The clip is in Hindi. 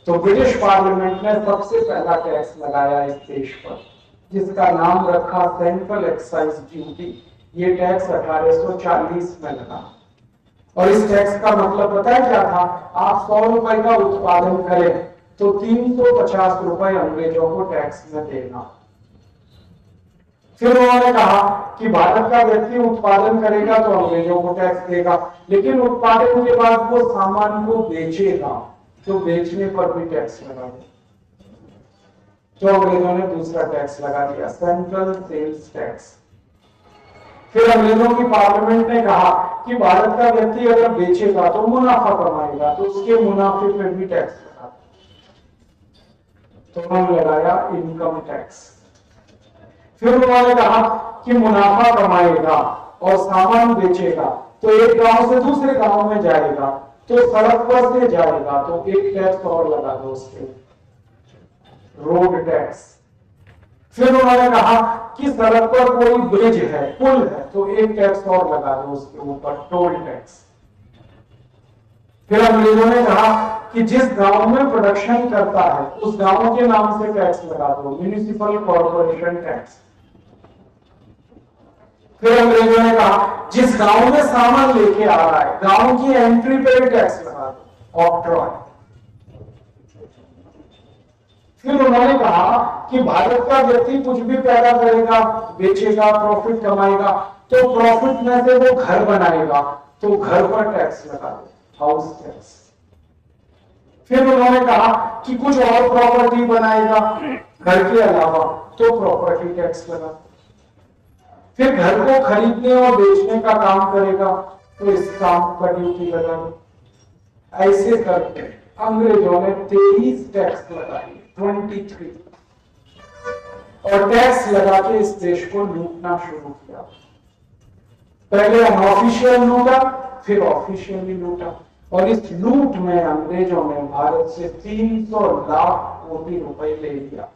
तो ब्रिटिश पार्लियामेंट ने सबसे पहला टैक्स लगाया इस देश पर, जिसका नाम रखा सेंट्रल एक्साइज ड्यूटी। ये टैक्स 1840 में लगा। और इस टैक्स का मतलब पता है क्या था? आप 100 रुपए का उत्पादन करें तो 350 रुपए अंग्रेजों को टैक्स में देना। फिर उन्होंने कहा कि भारत का व्यक्ति उत्पादन करेगा तो अंग्रेजों को टैक्स देगा, लेकिन उत्पादन के बाद वो सामान को बेचेगा तो बेचने पर भी टैक्स लगा देगा। तो अंग्रेजों ने दूसरा टैक्स लगा दिया, सेंट्रल सेल्स टैक्स। फिर अंग्रेजों की पार्लियामेंट ने कहा कि भारत का व्यक्ति अगर बेचेगा तो मुनाफा कमाएगा, तो उसके मुनाफे पर भी टैक्स लगा। तो उन्होंने लगाया इनकम टैक्स। फिर उन्होंने कहा कि मुनाफा कमाएगा और सामान बेचेगा तो एक गांव से दूसरे गांव में जाएगा, तो सड़क पर से जाएगा तो एक टैक्स और लगा दो उसके, रोड टैक्स। फिर उन्होंने कहा कि सड़क पर कोई ब्रिज है, पुल है, तो एक टैक्स और लगा दो उसके ऊपर, टोल टैक्स। फिर अंग्रेजों ने कहा कि जिस गांव में प्रोडक्शन करता है उस गांव के नाम से टैक्स लगा दो, म्युनिसिपल कॉर्पोरेशन टैक्स। फिर अंग्रेजों ने कहा जिस गांव में सामान लेके आ रहा है, गांव की एंट्री पे भी टैक्स लगा दो, ऑक्ट्रॉय। फिर उन्होंने कहा कि भारत का व्यक्ति कुछ भी पैदा करेगा, बेचेगा, प्रॉफिट कमाएगा, तो प्रॉफिट में से वो घर बनाएगा तो घर पर टैक्स लगा दो, हाउस टैक्स। फिर उन्होंने कहा कि कुछ और प्रॉपर्टी बनाएगा घर के अलावा तो प्रॉपर्टी टैक्स लगा दो। फिर घर को खरीदने और बेचने का काम करेगा तो इस काम का ड्यूटी लगा दो। ऐसे करके अंग्रेजों ने 23 टैक्स लगाए, 23, और टैक्स लगा के इस देश को लूटना शुरू किया। पहले अनऑफिशियल लूटा, फिर ऑफिशियली लूटा, और इस लूट में अंग्रेजों ने भारत से 300 लाख कोटी रुपए ले लिया।